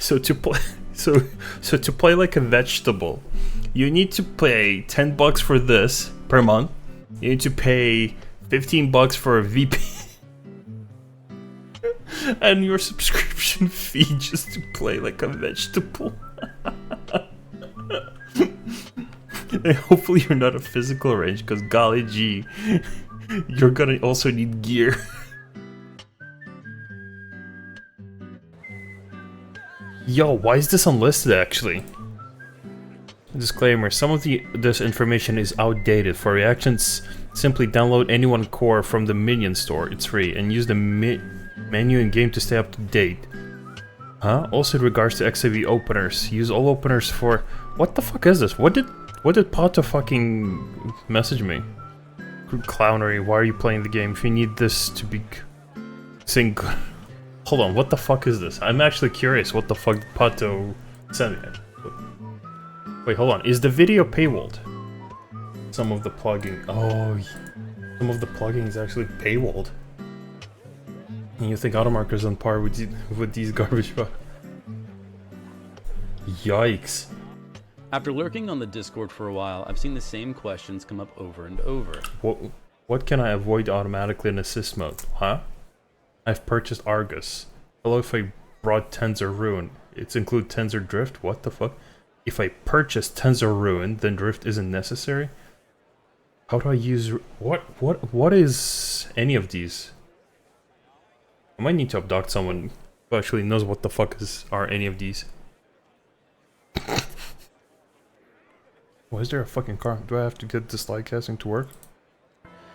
So to play, so to play like a vegetable, you need to pay $10 for this per month. You need to pay $15 for a VP, and your subscription fee just to play like a vegetable. And hopefully you're not a physical range, because golly gee, you're gonna also need gear. Yo, why is this unlisted actually? Disclaimer, some of this information is outdated. For reactions, simply download any one core from the Minion store, it's free, and use the menu in game to stay up to date. Huh? Also in regards to XIV openers, use all openers for... What the fuck is this? What did Pato fucking message me? Clownery, why are you playing the game? If you need this to be... Saying... Hold on, what the fuck is this? I'm actually curious what the fuck did Pato send me. Wait, hold on. Is the video paywalled? Some of the plugging... Oh... Some of the plugging is actually paywalled. And you think Automarker's on par with these garbage... Yikes. After lurking on the Discord for a while, I've seen the same questions come up over and over. What can I avoid automatically in assist mode? Huh? I've purchased Argus. Hello, if I brought Tensor Ruin. It's include Tensor Drift? What the fuck? If I purchase Tensor Ruin, then Drift isn't necessary? How do I use... What is any of these? I might need to abduct someone who actually knows what the fuck are any of these. Why is there a fucking car? Do I have to get the slide casting to work?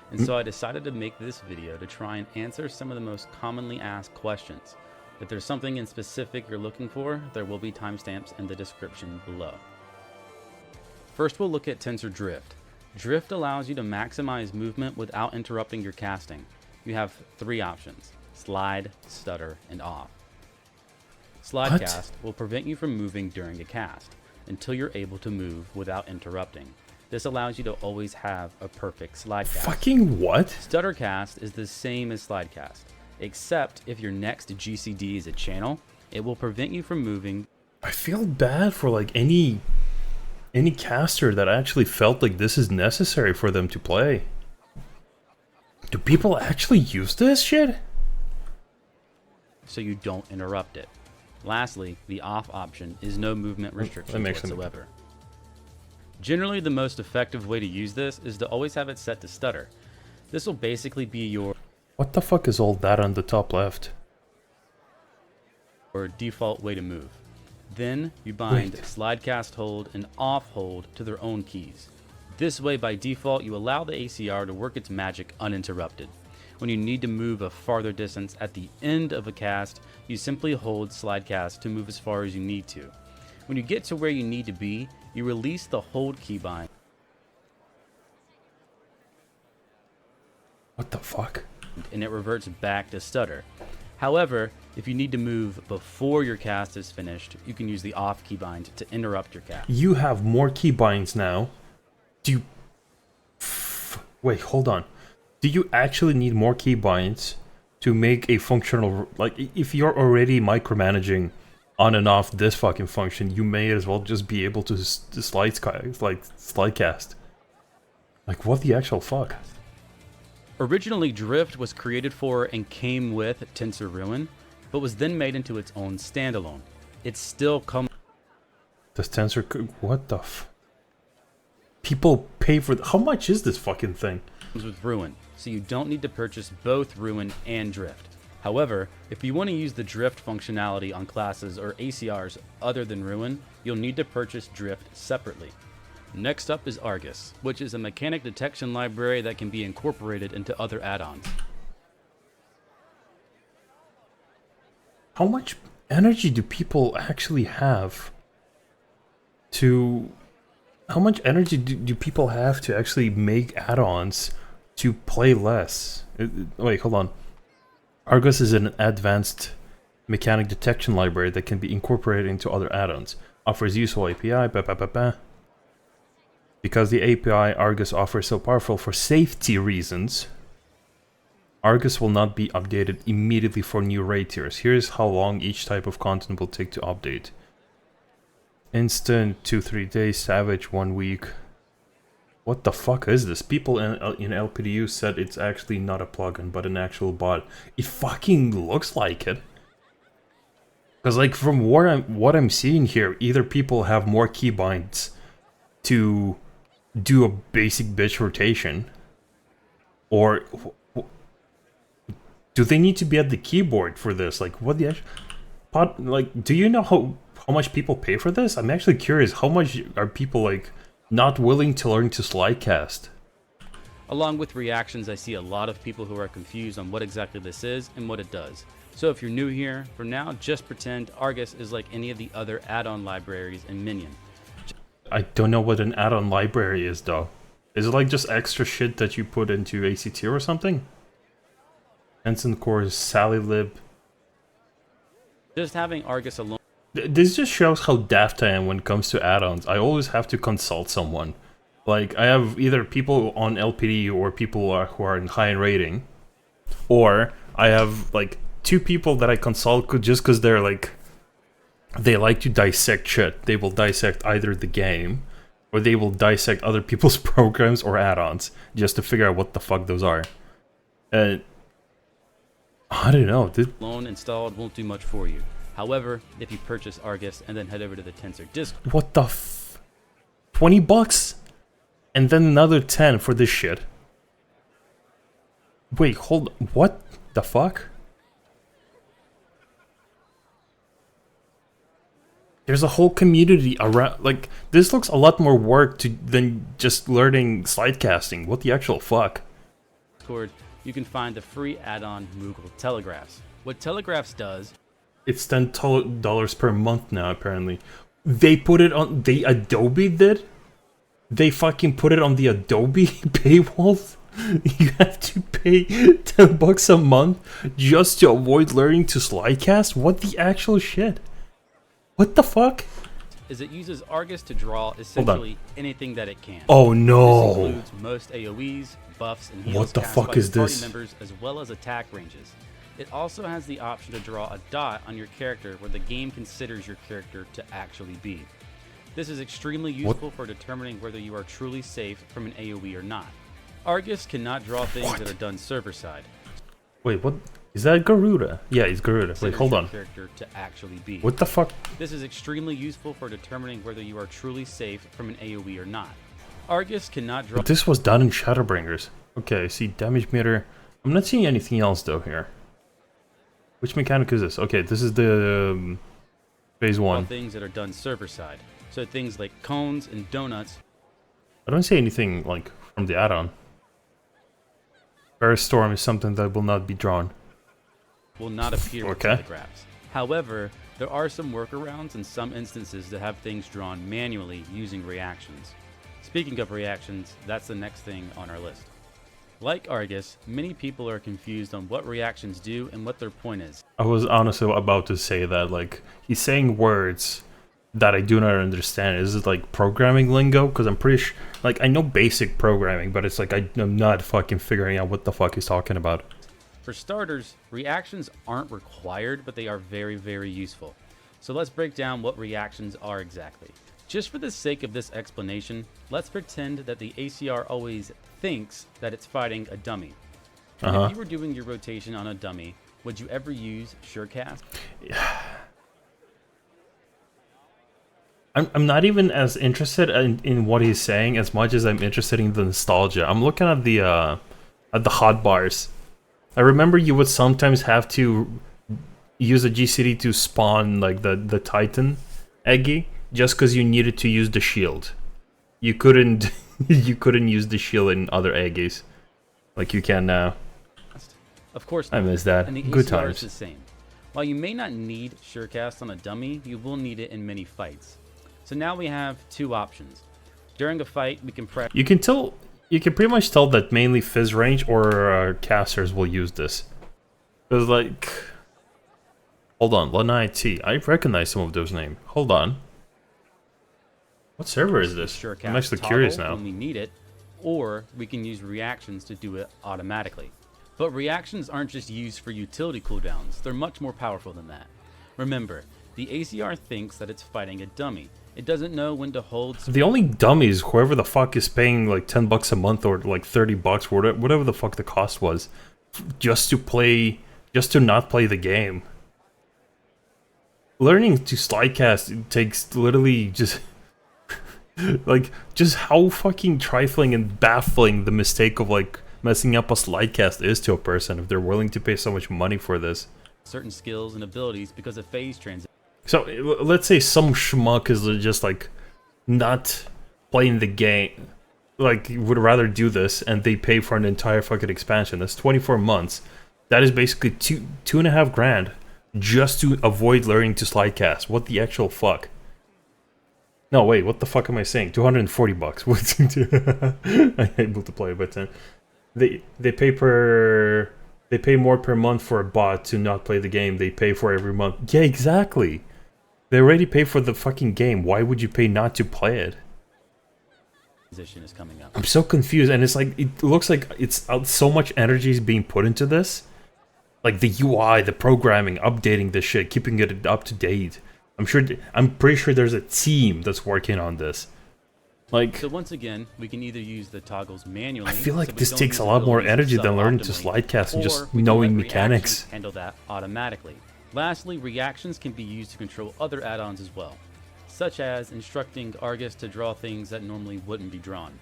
And so I decided to make this video to try and answer some of the most commonly asked questions. If there's something in specific you're looking for, there will be timestamps in the description below. First, we'll look at Tensor Drift. Drift allows you to maximize movement without interrupting your casting. You have three options: slide, stutter, and off. Slide cast will prevent you from moving during a cast until you're able to move without interrupting. This allows you to always have a perfect slide cast. Fucking what? Stutter cast is the same as slide cast, except if your next GCD is a channel, it will prevent you from moving. I feel bad for like any caster that actually felt like this is necessary for them to play. Do people actually use this shit? So you don't interrupt it. Lastly, the off option is no movement restrictions whatsoever. Generally, the most effective way to use this is to always have it set to stutter. This will basically be your... What the fuck is all that on the top left? Or default way to move. Then you bind slide cast hold and off hold to their own keys. This way, by default, you allow the ACR to work its magic uninterrupted. When you need to move a farther distance at the end of a cast, you simply hold slide cast to move as far as you need to. When you get to where you need to be, you release the hold keybind. What the fuck? And it reverts back to stutter. However, if you need to move before your cast is finished, you can use the off keybind to interrupt your cast. You have more keybinds now. Do you... Wait, hold on. Do you actually need more keybinds to make a functional... Like, if you're already micromanaging on and off this fucking function, you may as well just be able to slide cast. Like, what the actual fuck? Originally, Drift was created for and came with Tensor Ruin, but was then made into its own standalone. It still comes... Does Tensor... What the f... People pay for... How much is this fucking thing? With Ruin, so you don't need to purchase both Ruin and Drift. However, if you want to use the Drift functionality on classes or ACRs other than Ruin, you'll need to purchase Drift separately. Next up is Argus, which is a mechanic detection library that can be incorporated into other add-ons. How much energy do people actually have to... How much energy do people have to actually make add-ons to play less? Wait, hold on. Argus is an advanced mechanic detection library that can be incorporated into other add-ons. Offers useful API, Because the API Argus offers so powerful for safety reasons, Argus will not be updated immediately for new raid tiers. Here's how long each type of content will take to update. Instant 2-3 days, Savage 1 week. What the fuck is this? People in LPDU said it's actually not a plugin, but an actual bot. It fucking looks like it. Because like from what I'm seeing here, either people have more keybinds to do a basic bitch rotation, or do they need to be at the keyboard for this? Like what the like, do you know how much people pay for this? I'm actually curious. How much are people like not willing to learn to slide cast? Along with reactions, I see a lot of people who are confused on what exactly this is and what it does. So if you're new here, for now, just pretend Argus is like any of the other add-on libraries in Minion. I don't know what an add-on library is though. Is it like just extra shit that you put into ACT or something? Ensign Core, Sally Lib. Just having Argus alone. This just shows how daft I am when it comes to add-ons. I always have to consult someone. Like, I have either people on LPD or people who are in high rating, or I have like 2 people that I consult just because they're like, they like to dissect shit. They will dissect either the game, or they will dissect other people's programs or add-ons just to figure out what the fuck those are. I don't know. Alone installed won't do much for you. However, if you purchase Argus and then head over to the Tensor Discord. What the $20? And then another 10 for this shit. Wait, hold. What the fuck? There's a whole community around. Like, this looks a lot more work than just learning slide casting. What the actual fuck? You can find the free add-on Moogle Telegraphs. What Telegraphs does. It's $10 per month now, apparently. They put it on. Adobe did? They fucking put it on the Adobe paywall? You have to pay $10 a month just to avoid learning to slide cast? What the actual shit? What the fuck? Is it uses Argus to draw essentially anything that it can. Oh no! This includes most AoEs, buffs, and heals. What the cast fuck by is party this? members, as well as attack ranges. It also has the option to draw a dot on your character where the game considers your character to actually be. This is extremely useful for determining whether you are truly safe from an AoE or not. Argus cannot draw things that are done server-side. Wait, what? Is that Garuda? Yeah, it's Garuda. Wait, hold on. Character to actually be. What the fuck? This is extremely useful for determining whether you are truly safe from an AoE or not. Argus cannot draw. But this was done in Shadowbringers. Okay, I see damage meter. I'm not seeing anything else though here. Which mechanic is this? Okay, this is the phase 1. Things that are done server-side. So things like cones and donuts. I don't see anything like from the add-on. Bear Storm is something that will not be drawn. Will not appear with telegraphs. However, there are some workarounds in some instances that have things drawn manually using reactions. Speaking of reactions, that's the next thing on our list. Like Argus, many people are confused on what reactions do and what their point is. I was honestly about to say that, like, he's saying words that I do not understand. Is it like programming lingo? Because I'm pretty sure, like, I know basic programming, but it's like I'm not fucking figuring out what the fuck he's talking about. For starters, reactions aren't required, but they are very, very useful. So let's break down what reactions are exactly. Just for the sake of this explanation, let's pretend that the ACR always thinks that it's fighting a dummy. If you were doing your rotation on a dummy, would you ever use Surecast? I'm not even as interested in what he's saying as much as I'm interested in the nostalgia. I'm looking at the hotbars. I remember you would sometimes have to use a GCD to spawn like the Titan Eggy just because you needed to use the shield. You couldn't use the shield in other Eggies like you can now. Of course not. I miss that. And the Good ACR times. is the same. While you may not need Surecast on a dummy, you will need it in many fights. So now we have 2 options. During a fight, we can press. You can pretty much tell that mainly Fizz range or casters will use this. Because, like, hold on, Lanai T. I recognize some of those names. Hold on. What server is this? I'm actually curious now. When we need it, or we can use reactions to do it automatically. But reactions aren't just used for utility cooldowns, they're much more powerful than that. Remember, the ACR thinks that it's fighting a dummy. It doesn't know when to hold... The only dummy is whoever the fuck is paying like $10 a month or like $30, whatever the fuck the cost was, just to not play the game. Learning to slidecast takes literally just... like, just how fucking trifling and baffling the mistake of like messing up a slidecast is to a person if they're willing to pay so much money for this. Certain skills and abilities because of phase transition. So let's say some schmuck is just like not playing the game, like would rather do this, and they pay for an entire fucking expansion. That's 24 months. That is basically two and a half grand just to avoid learning to slidecast. What the actual fuck? No, wait, what the fuck am I saying? $240. I'm able to play, but they pay more per month for a bot to not play the game. They pay for every month. Yeah, exactly. They already pay for the fucking game. Why would you pay not to play it? Position is coming up. I'm so confused, and it's like it looks like it's so much energy is being put into this, like the UI, the programming, updating this shit, keeping it up to date. I'm pretty sure there's a team that's working on this. Like, so once again, we can either use the toggles manually. I feel like this takes a lot more energy than learning to slidecast and just knowing mechanics. Handle that automatically. Lastly, reactions can be used to control other add-ons as well, such as instructing Argus to draw things that normally wouldn't be drawn.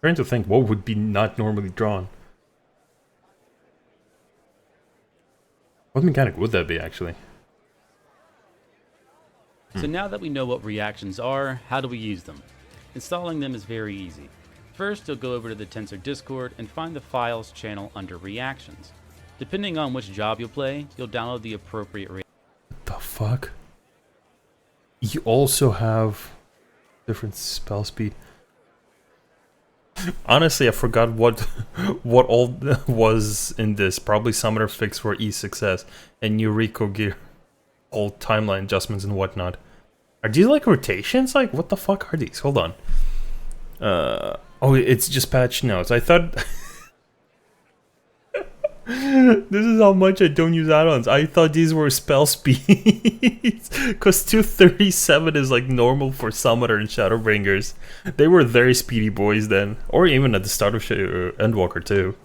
Trying to think what would be not normally drawn. What mechanic would that be, actually? So now that we know what reactions are, how do we use them? Installing them is very easy. First, you'll go over to the Tensor Discord and find the files channel under reactions. Depending on which job you'll play, you'll download the appropriate reaction. What the fuck? You also have different spell speed. Honestly, I forgot what all was in this. Probably Summoner Fix for E-Success and new Rico gear. All timeline adjustments and whatnot. Are these like rotations? Like, what the fuck are these? Hold on. Oh, it's just patch notes. I thought... This is how much I don't use add-ons. I thought these were spell speeds. Because 237 is like normal for Summoner and Shadowbringers. They were very speedy boys then. Or even at the start of Endwalker too.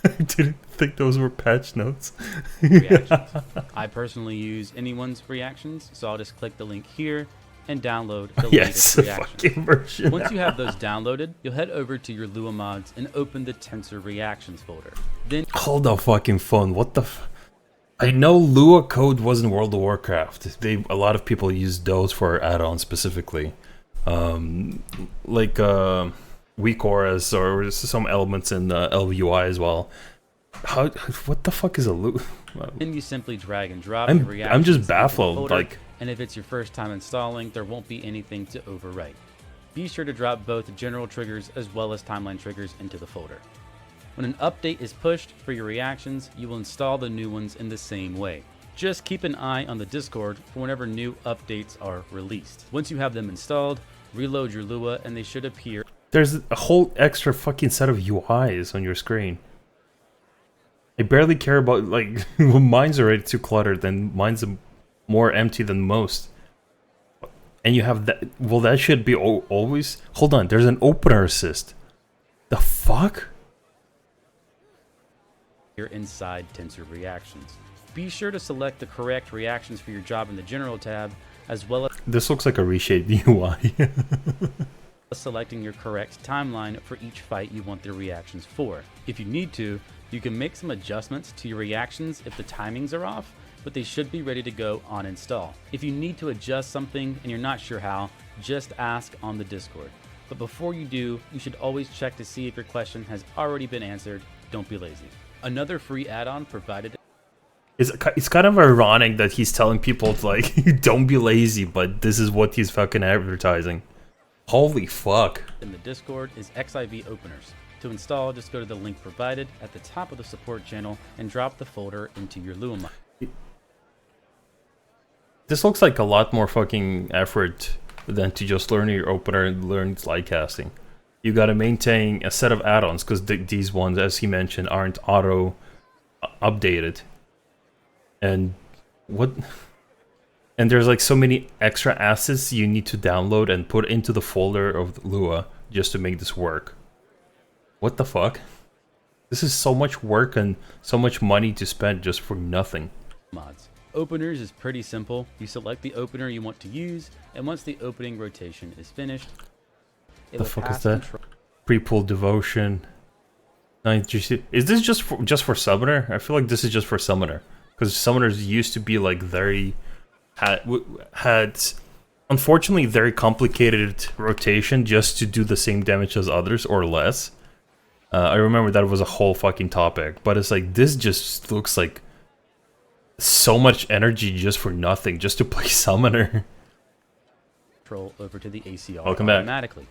I didn't think those were patch notes. Reactions. I personally use anyone's reactions, so I'll just click the link here and download the latest reactions. Version. Once you have those downloaded, you'll head over to your Lua mods and open the Tensor Reactions folder. Then hold the fucking phone. What the I know Lua code was in World of Warcraft. A lot of people use those for add-ons specifically. Like weak auras or some elements in LUI as well. What the fuck is a Lua? Then you simply drag and drop your reactions. I'm just baffled. Like, and if it's your first time installing, there won't be anything to overwrite. Be sure to drop both general triggers as well as timeline triggers into the folder. When an update is pushed for your reactions, you will install the new ones in the same way. Just keep an eye on the Discord for whenever new updates are released. Once you have them installed, reload your Lua and they should appear. There's a whole extra fucking set of UIs on your screen. I barely care about, like, mine's already too cluttered and mine's more empty than most. And you have that, well, that should be always, hold on, there's an opener assist. The fuck? You're inside Tensor Reactions. Be sure to select the correct reactions for your job in the General tab, as well as this looks like a reshaped UI. selecting your correct timeline for each fight you want the reactions for. If you need to, you can make some adjustments to your reactions if the timings are off, but they should be ready to go on install. If you need to adjust something and you're not sure how, just ask on the Discord. But before you do, you should always check to see if your question has already been answered. Don't be lazy. Another free add-on provided. It's kind of ironic that he's telling people to, like, don't be lazy, but this is what he's fucking advertising. Holy fuck. In the Discord is XIV openers. To install, just go to the link provided at the top of the support channel and drop the folder into your Lua mod. This looks like a lot more fucking effort than to just learn your opener and learn slide casting. you gotta maintain a set of add-ons, because these ones, as he mentioned, aren't auto updated. And what? And there's like so many extra assets you need to download and put into the folder of Lua just to make this work. What the fuck? This is so much work and so much money to spend just for nothing. Mods. Openers is pretty simple. You select the opener you want to use, and once the opening rotation is finished, The fuck is that? Pre-pull devotion. Is this just for summoner? I feel like this is just for summoner, because summoners used to be like very had unfortunately very complicated rotation just to do the same damage as others or less. I remember that was a whole fucking topic, but it's like this just looks like so much energy just for nothing, just to play summoner. Control over to the ACR Welcome automatically.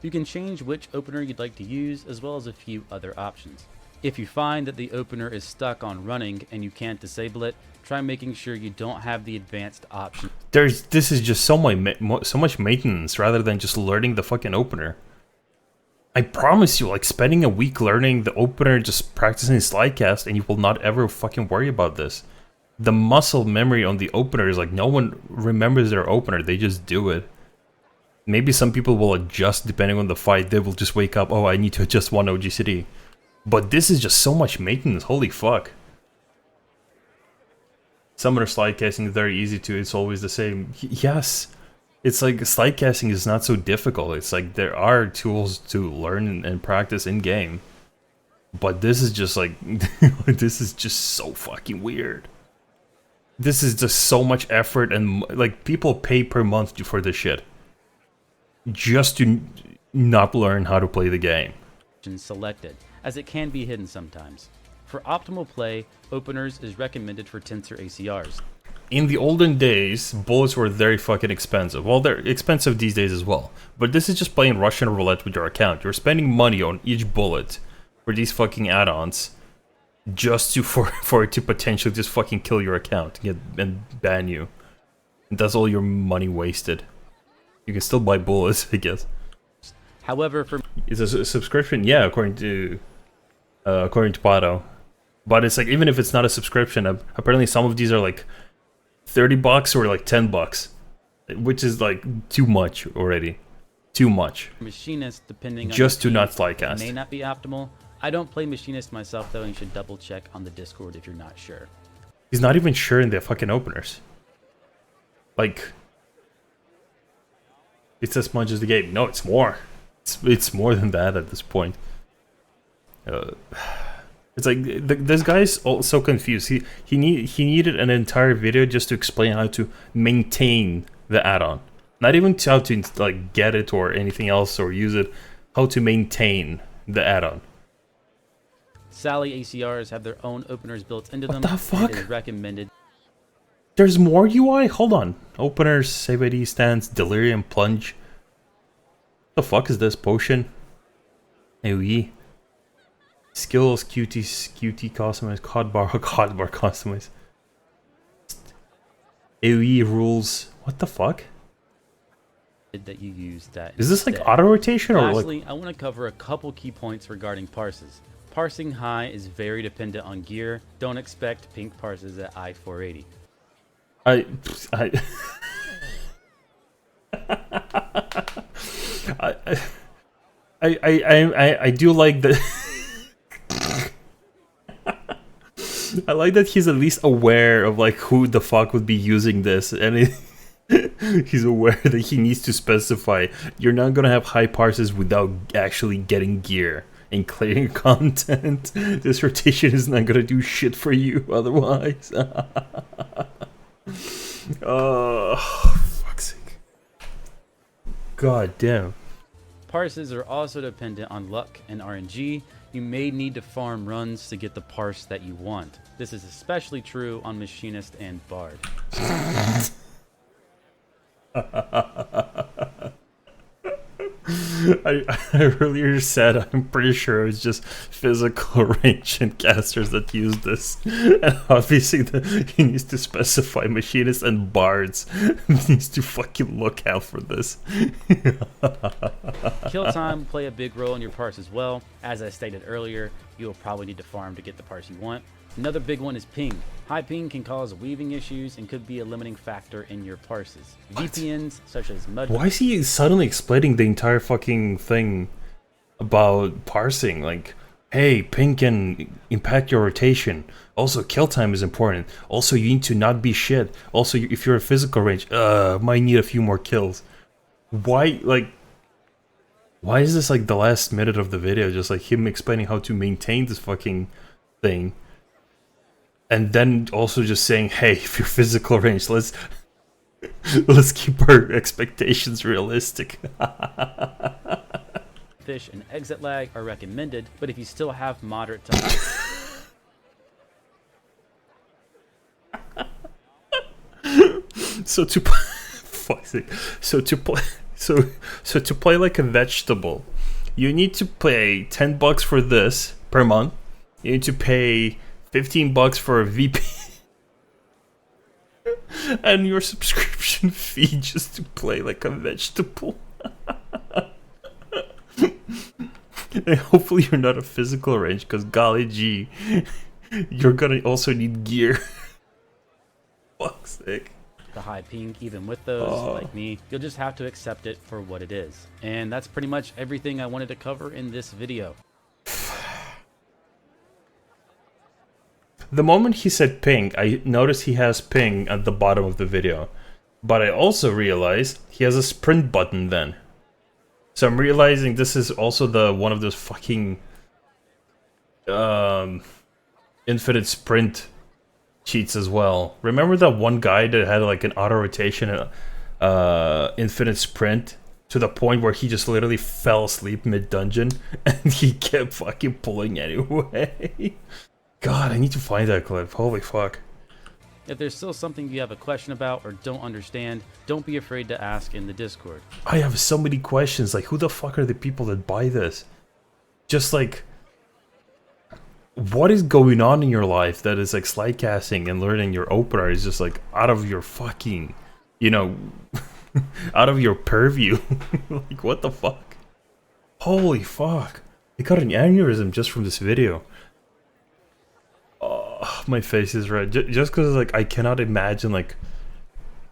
You can change which opener you'd like to use, as well as a few other options. If you find that the opener is stuck on running and you can't disable it, try making sure you don't have the advanced option. This is just so much maintenance rather than just learning the fucking opener. I promise you, like spending a week learning the opener, just practicing slidecast, and you will not ever fucking worry about this. The muscle memory on the opener is like no one remembers their opener, they just do it. Maybe some people will adjust depending on the fight. They will just wake up, oh, I need to adjust one OGCD. But this is just so much maintenance, holy fuck. Summoner slidecasting is very easy too, it's always the same. Yes, it's like slidecasting is not so difficult. It's like there are tools to learn and practice in game. But this is just like, this is just so fucking weird. This is just so much effort, and like people pay per month for this shit. Just to not learn how to play the game. Selected, as it can be hidden sometimes. For optimal play, openers is recommended for tensor ACRs. In the olden days, bullets were very fucking expensive. Well, they're expensive these days as well. But this is just playing Russian roulette with your account. You're spending money on each bullet for these fucking add-ons just to for it to potentially just fucking kill your account and ban you. And that's all your money wasted. You can still buy bullets, I guess. However, for it's a subscription, yeah, according to Pato. But it's like, even if it's not a subscription, apparently some of these are like $30 or like $10, which is like too much already. Too much. Machinist, depending on just to not slidecast. May not be optimal. I don't play Machinist myself though, and you should double check on the Discord if you're not sure. He's not even sure in the fucking openers. Like, it's as much as the game. No, it's more. It's more than that at this point. It's like this guy's so confused. He needed an entire video just to explain how to maintain the add-on, not even how to like get it or anything else or use it. How to maintain the add-on. Sally ACRs have their own openers built into them. What the fuck? It is recommended. There's more UI? Hold on. Openers, save ID stance, delirium plunge. What the fuck is this? Potion? AoE. Skills, QT customize, COD bar customize. AoE rules. What the fuck? That you use that. Is this like instead. auto rotation or Lastly, like? I want to cover a couple key points regarding parses. Parsing high is very dependent on gear. Don't expect pink parses at I-480. I do like that. I like that he's at least aware of like who the fuck would be using this, and he's aware that he needs to specify you're not gonna have high parses without actually getting gear and clearing content. This rotation is not gonna do shit for you otherwise. Oh, fuck's sake. God damn. Parses are also dependent on luck and RNG. You may need to farm runs to get the parse that you want. This is especially true on Machinist and Bard. I earlier said I'm pretty sure it's just physical range and casters that use this. And obviously he needs to specify machinists and bards. He needs to fucking look out for this. Kill time will play a big role in your parse as well. As I stated earlier, you will probably need to farm to get the parse you want. Another big one is ping. High ping can cause weaving issues and could be a limiting factor in your parses. What? VPNs such as Mud. Why is he suddenly explaining the entire fucking thing about parsing? Like, hey, ping can impact your rotation. Also, kill time is important. Also, you need to not be shit. Also, if you're a physical range, might need a few more kills. Why, like, why is this like the last minute of the video? Just like him explaining how to maintain this fucking thing. And then also just saying, hey, if you're physical range, let's keep our expectations realistic. Fish and exit lag are recommended, but if you still have moderate to high... So to play like a vegetable, you need to pay $10 for this per month. You need to pay $15 for a VP and your subscription fee just to play like a vegetable. And hopefully you're not a physical range, because golly gee, you're gonna also need gear. Fuck's sake. The high ping, even with those, like me, you'll just have to accept it for what it is. And that's pretty much everything I wanted to cover in this video. The moment he said ping, I noticed he has ping at the bottom of the video. But I also realized he has a sprint button then. So I'm realizing this is also the one of those fucking infinite sprint cheats as well. Remember that one guy that had like an auto rotation infinite sprint to the point where he just literally fell asleep mid-dungeon and he kept fucking pulling anyway? God, I need to find that clip. Holy fuck. If there's still something you have a question about or don't understand, don't be afraid to ask in the Discord. I have so many questions. Like, who the fuck are the people that buy this? Just like, what is going on in your life that is like slide casting and learning your opener is just like out of your fucking, you know, out of your purview? Like, what the fuck? Holy fuck. I got an aneurysm just from this video. Oh, my face is red. Just because, like, I cannot imagine, like,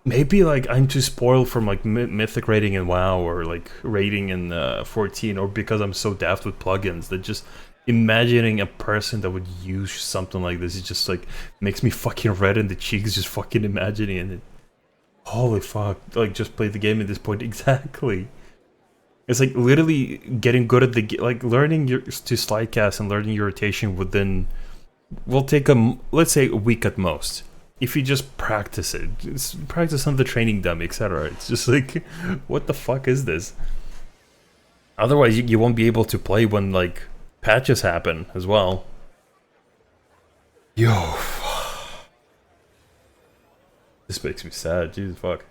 maybe, like, I'm too spoiled from, like, Mythic rating in WoW or, like, rating in 14, or because I'm so daft with plugins that just imagining a person that would use something like this, it just, like, makes me fucking red in the cheeks just fucking imagining it. Holy fuck. Like, just play the game at this point. Exactly. It's like literally getting good at the like learning to slide cast and learning your rotation within will take let's say a week at most. If you just practice it, just practice on the training dummy, etc. It's just like, what the fuck is this? Otherwise, you won't be able to play when like patches happen as well. Yo, this makes me sad. Jesus fuck.